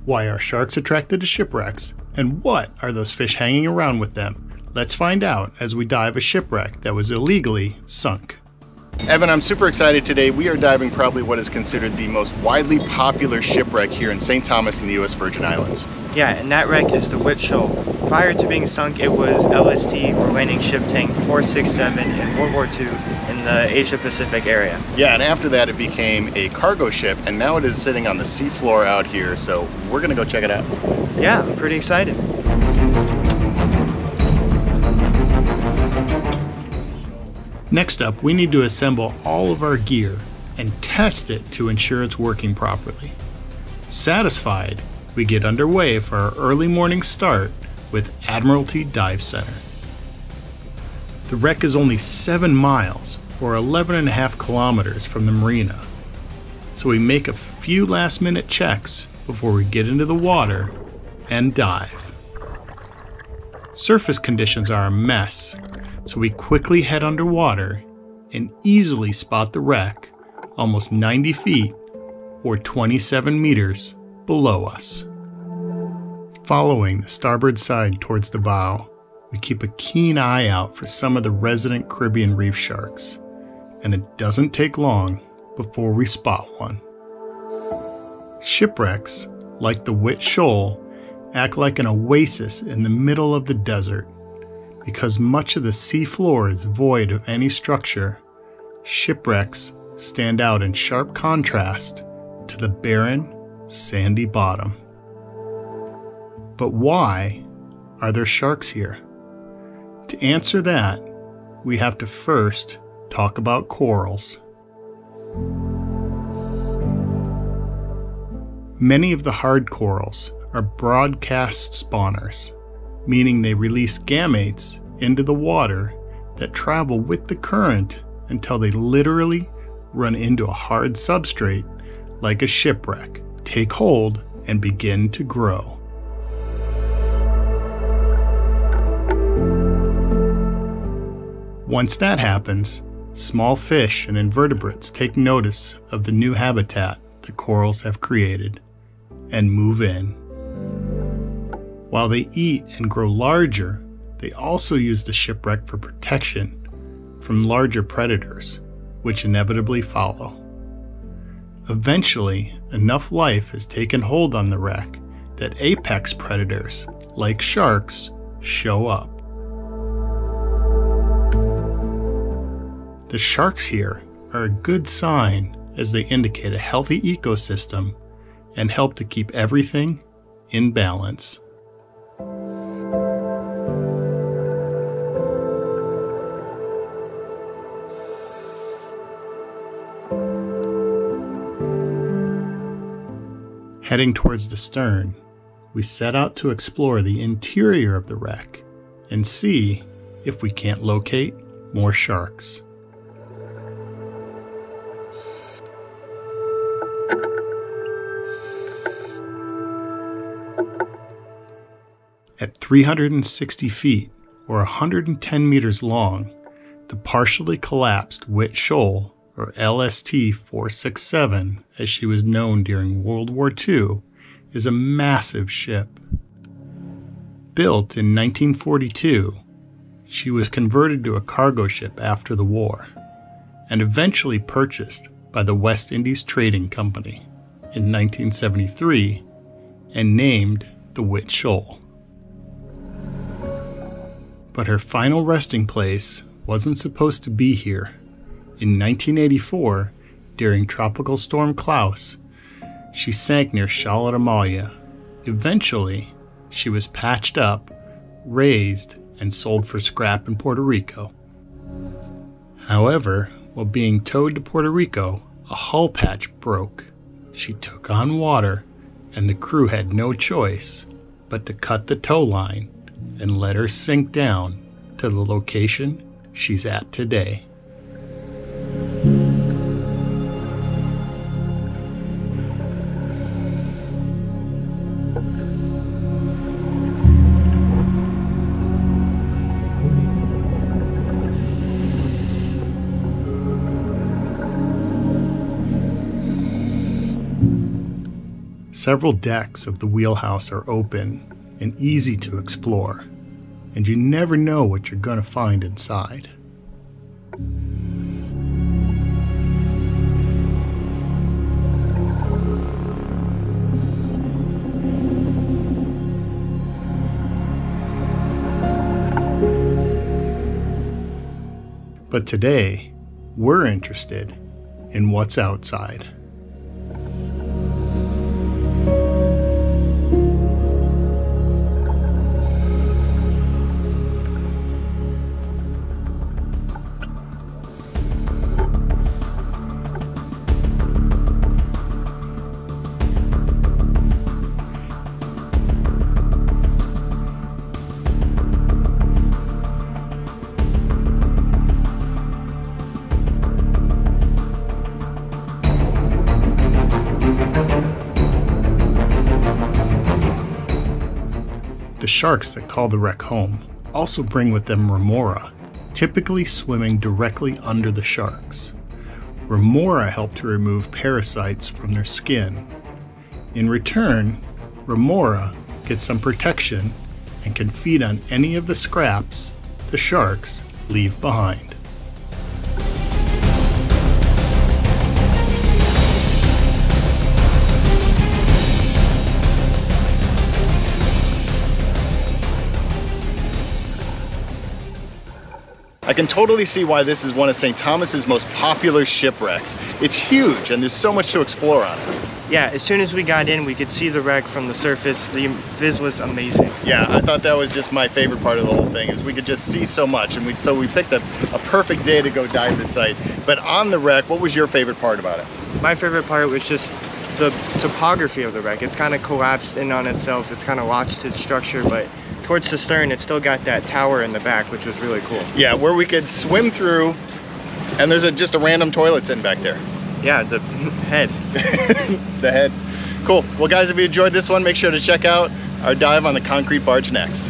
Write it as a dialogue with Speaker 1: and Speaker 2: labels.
Speaker 1: Why are sharks attracted to shipwrecks? And what are those fish hanging around with them? Let's find out as we dive a shipwreck that was illegally sunk. Evan, I'm super excited today. We are diving probably what is considered the most widely popular shipwreck here in St. Thomas in the U.S. Virgin Islands.
Speaker 2: Yeah, and that wreck is the WIT Shoal. Prior to being sunk, it was LST, Remaining Ship Tank 467 in World War II in the Asia-Pacific area.
Speaker 1: Yeah, and after that it became a cargo ship, and now it is sitting on the seafloor out here, so we're gonna go check it out.
Speaker 2: Yeah, I'm pretty excited.
Speaker 1: Next up, we need to assemble all of our gear and test it to ensure it's working properly. Satisfied, we get underway for our early morning start with Admiralty Dive Center. The wreck is only 7 miles or 11.5 kilometers from the marina, so we make a few last minute checks before we get into the water and dive. Surface conditions are a mess, so we quickly head underwater and easily spot the wreck almost 90 feet or 27 meters below us. Following the starboard side towards the bow, we keep a keen eye out for some of the resident Caribbean reef sharks, and it doesn't take long before we spot one. Shipwrecks, like the WIT Shoal, act like an oasis in the middle of the desert. Because much of the sea floor is void of any structure, shipwrecks stand out in sharp contrast to the barren, sandy bottom. But why are there sharks here? To answer that, we have to first talk about corals. Many of the hard corals are broadcast spawners, meaning they release gametes into the water that travel with the current until they literally run into a hard substrate like a shipwreck, take hold, and begin to grow. Once that happens, small fish and invertebrates take notice of the new habitat the corals have created and move in. While they eat and grow larger, they also use the shipwreck for protection from larger predators, which inevitably follow. Eventually, enough life has taken hold on the wreck that apex predators, like sharks, show up. The sharks here are a good sign as they indicate a healthy ecosystem and help to keep everything in balance. Heading towards the stern, we set out to explore the interior of the wreck and see if we can't locate more sharks. At 360 feet or 110 meters long, the partially collapsed WIT Shoal, or LST-467 as she was known during World War II, is a massive ship. Built in 1942, she was converted to a cargo ship after the war, and eventually purchased by the West Indies Trading Company in 1973 and named the WIT Shoal. But her final resting place wasn't supposed to be here. In 1984, during Tropical Storm Klaus, she sank near Charlotte Amalia. Eventually, she was patched up, raised, and sold for scrap in Puerto Rico. However, while being towed to Puerto Rico, a hull patch broke. She took on water, and the crew had no choice but to cut the tow line and let her sink down to the location she's at today. Several decks of the wheelhouse are open and easy to explore, and you never know what you're going to find inside. But today, we're interested in what's outside. The sharks that call the wreck home also bring with them remora, typically swimming directly under the sharks. Remora help to remove parasites from their skin. In return, remora get some protection and can feed on any of the scraps the sharks leave behind. I can totally see why this is one of St. Thomas's most popular shipwrecks. It's huge and there's so much to explore on it.
Speaker 2: Yeah, as soon as we got in, we could see the wreck from the surface. The viz was amazing.
Speaker 1: Yeah, I thought that was just my favorite part of the whole thing, is we could just see so much, and so we picked a perfect day to go dive the site. But on the wreck, what was your favorite part about it?
Speaker 2: My favorite part was just the topography of the wreck. It's kind of collapsed in on itself. It's kind of lost its structure, but towards the stern, it's still got that tower in the back, which was really cool.
Speaker 1: Yeah, where we could swim through, and there's just a random toilet sitting back there.
Speaker 2: Yeah, the head.
Speaker 1: The head. Cool. Well, guys, if you enjoyed this one, make sure to check out our dive on the concrete barge next.